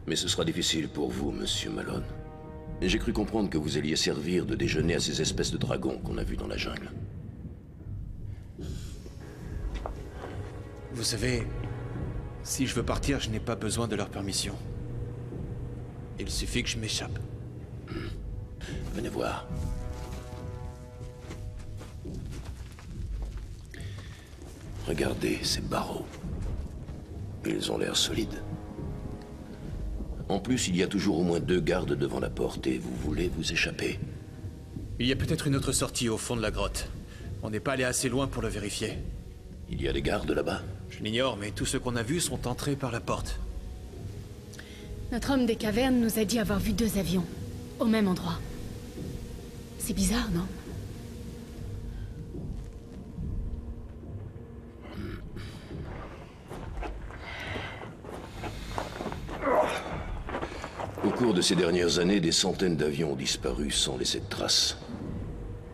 I: Mais ce sera difficile pour vous, monsieur Malone. J'ai cru comprendre que vous alliez servir de déjeuner à ces espèces de dragons qu'on a vus dans la jungle.
G: Vous savez, si je veux partir, je n'ai pas besoin de leur permission. Il suffit que je m'échappe.
I: Venez voir. Regardez ces barreaux. Ils ont l'air solides. En plus, il y a toujours au moins 2 gardes devant la porte et vous voulez vous échapper.
G: Il y a peut-être une autre sortie au fond de la grotte. On n'est pas allé assez loin pour le vérifier.
I: Il y a des gardes là-bas?
G: Je l'ignore, mais tous ceux qu'on a vus sont entrés par la porte.
B: Notre homme des cavernes nous a dit avoir vu 2 avions, au même endroit. C'est bizarre, non?
I: Au cours de ces dernières années, des centaines d'avions ont disparu sans laisser de traces.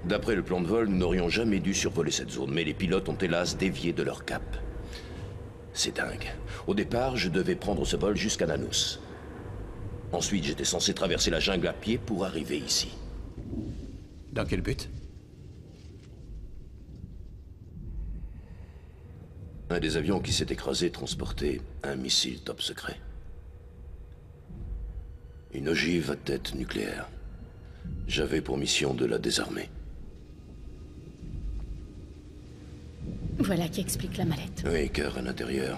I: D'après le plan de vol, nous n'aurions jamais dû survoler cette zone, mais les pilotes ont hélas dévié de leur cap. C'est dingue. Au départ, je devais prendre ce vol jusqu'à Nanos. Ensuite, j'étais censé traverser la jungle à pied pour arriver ici.
G: Dans quel but?
I: Un des avions qui s'est écrasé transportait un missile top secret. Une ogive à tête nucléaire. J'avais pour mission de la désarmer.
B: Voilà qui explique la mallette.
I: Oui, car à l'intérieur,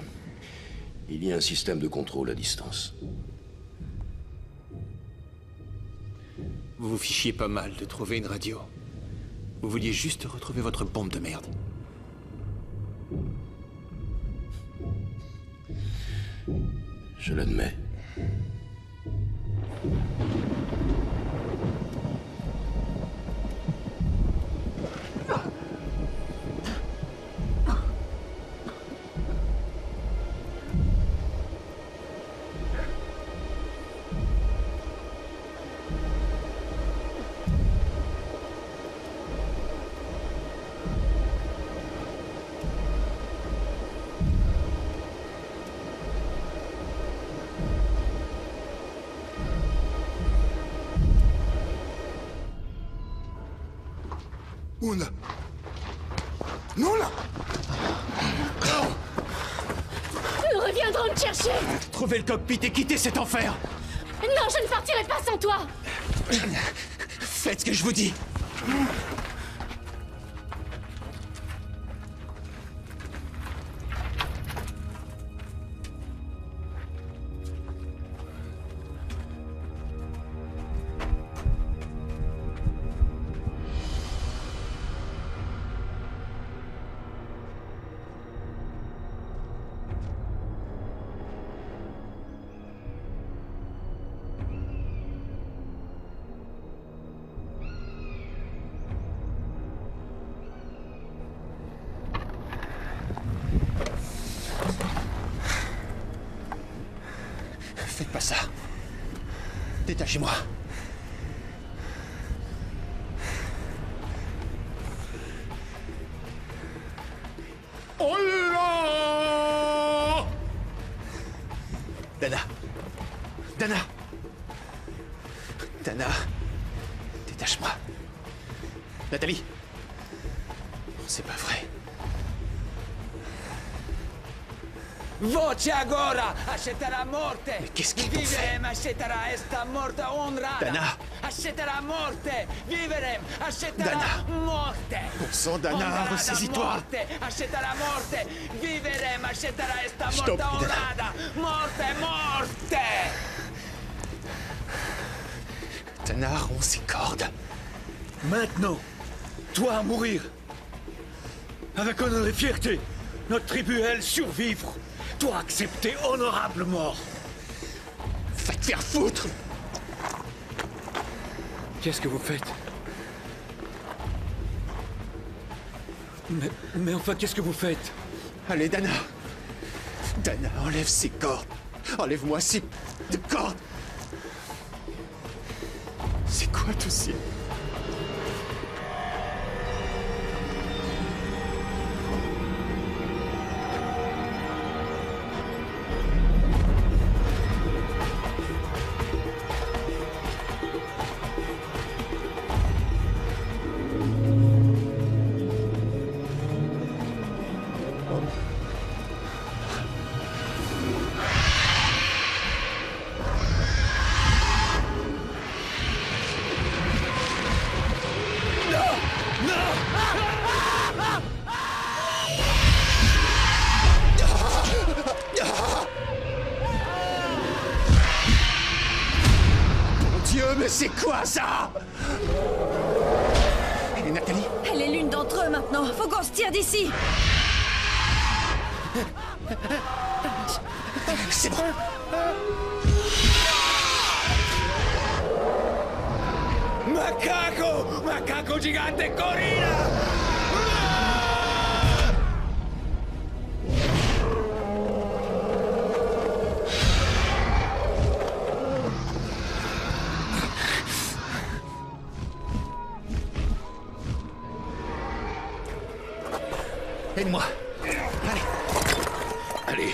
I: il y a un système de contrôle à distance.
G: Vous vous fichiez pas mal de trouver une radio. Vous vouliez juste retrouver votre bombe de merde.
I: Je l'admets.
E: Una. Nulla.
B: Nous reviendrons te chercher.
G: Trouvez le cockpit et quittez cet enfer.
B: Non, je ne partirai pas sans toi.
G: Faites ce que je vous dis. Faites pas ça. Détachez-moi.
E: Oh là!
G: Dana. Dana. Dana. Détache-moi. Nathalie. C'est pas vrai.
J: Voce agora, accetterà morte.
G: Mais qu'est-ce qu'ils t'ont fait?
J: Viverem, accetterà esta morte honrada.
G: Dana.
J: Accetterà morte. Viverem, accetterà
G: Dana.
J: morte.
G: Bon sang, Dana,
J: Honrada
G: ressaisis-toi.
J: morte, accetterà morte. Viverem, accetterà esta
G: Je t'en
J: morte
G: prie, Dana.
J: honrada. Morte, morte.
G: Dana, romps ses cordes.
C: Maintenant, toi à mourir. Avec honneur et fierté. Notre tribu, elle, survivre. Toi accepter honorable mort.
G: Va te faire foutre.
C: Qu'est-ce que vous faites? Mais enfin, qu'est-ce que vous faites?
G: Allez, Dana. Dana, enlève ces cordes. Enlève-moi ces de cordes. C'est quoi tout ça?
K: Mon Dieu, mais c'est quoi ça? Et Nathalie?
F: Elle est l'une d'entre eux maintenant. Faut qu'on se tire d'ici.
K: C'est bon.
J: Macaco! Macaco gigante corrida!
K: Aide-moi. Allez.
I: Allez.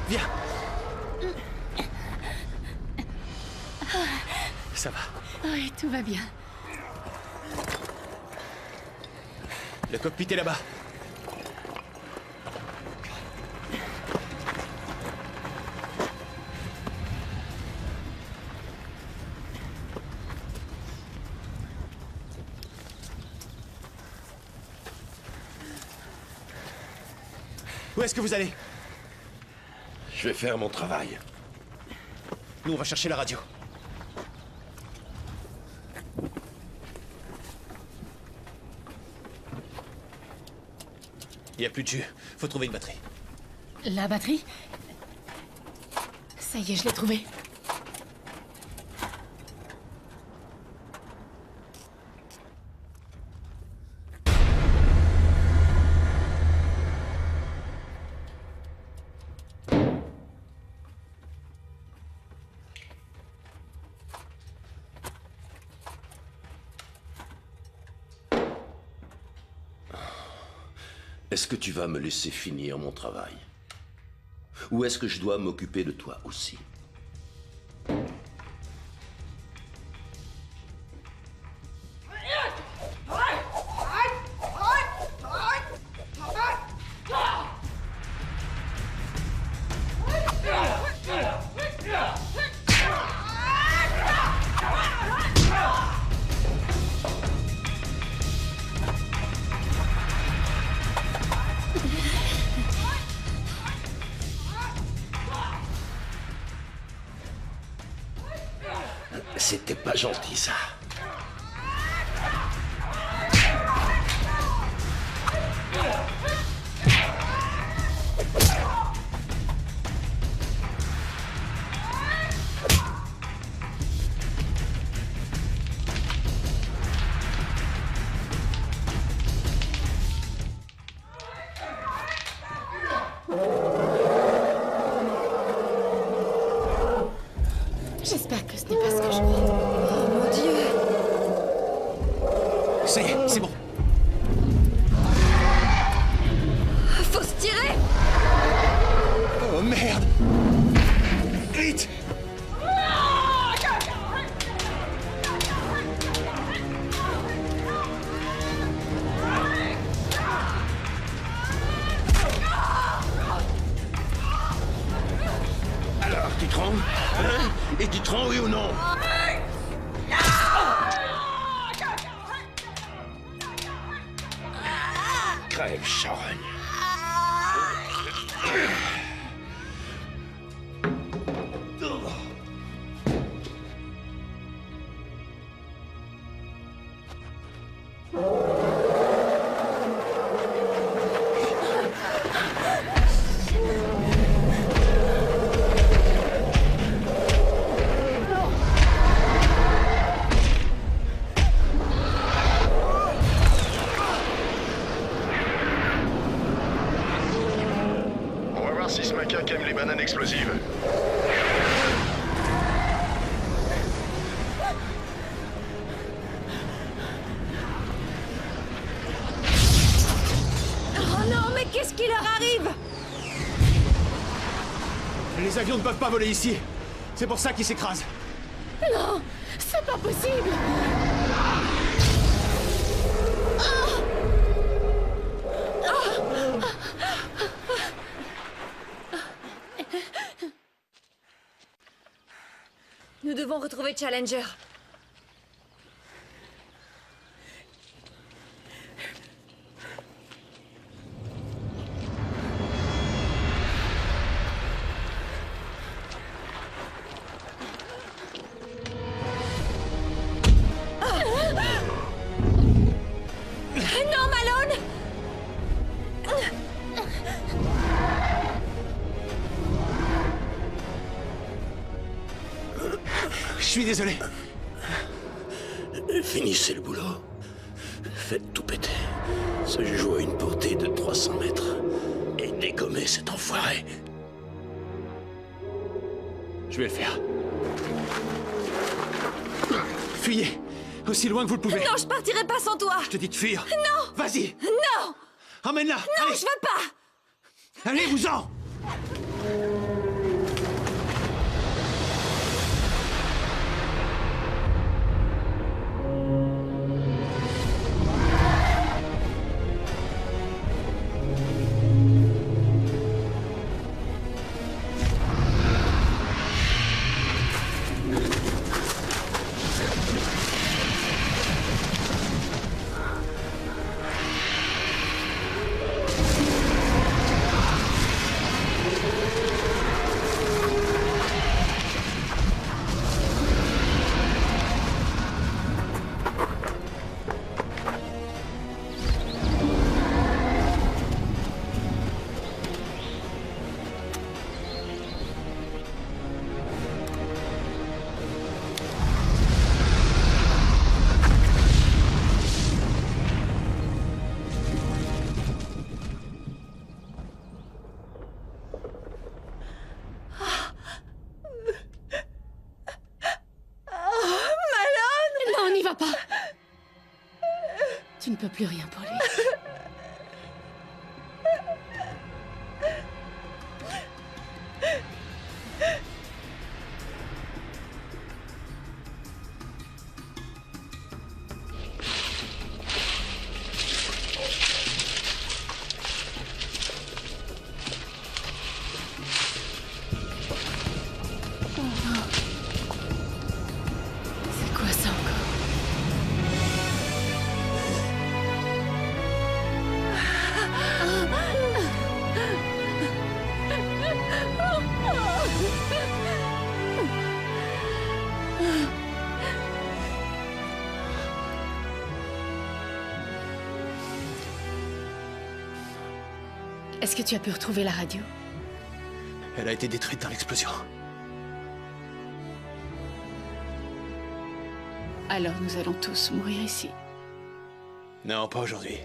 K: Viens. Ça va.
B: Oui, tout va bien.
K: Le cockpit est là-bas. Où est-ce que vous allez?
I: Je vais faire mon travail.
K: Nous, on va chercher la radio. Il n'y a plus de jus. Faut trouver une batterie.
B: La batterie? Ça y est, je l'ai trouvée.
I: Est-ce que tu vas me laisser finir mon travail? Ou est-ce que je dois m'occuper de toi aussi? C'était pas gentil, ça.
B: J'espère que ce n'est pas ce que je crois.
F: Oh mon Dieu!
K: Ça y est, c'est bon.
F: Faut se tirer!
K: Oh merde! Vite!
I: Alors, tu te rends? Hein? Et tu te rends, oui ou non? Crève, charogne.
L: On va voir si ce macaque aime les bananes explosives.
F: Oh non, mais qu'est-ce qui leur arrive?
K: Les avions ne peuvent pas voler ici. C'est pour ça qu'ils s'écrasent.
B: Non, c'est pas possible.
F: Nous devons retrouver Challenger. Non, Malone!
G: Je suis désolé.
I: Finissez le boulot. Faites tout péter. Ce joue à une portée de 300 mètres. Et dégommez cet enfoiré.
G: Je vais le faire. Fuyez. Aussi loin que vous le pouvez.
F: Non, je partirai pas sans toi.
G: Je te dis de fuir.
F: Non.
G: Vas-y.
F: Non.
G: Emmène-la.
F: Non,
G: Allez.
F: je veux pas.
G: Allez-vous-en.
B: Tu ne peux plus rien pour lui. C'est quoi ça encore? Est-ce que tu as pu retrouver la radio?
G: Elle a été détruite dans l'explosion.
B: Alors nous allons tous mourir ici.
G: Non, pas aujourd'hui.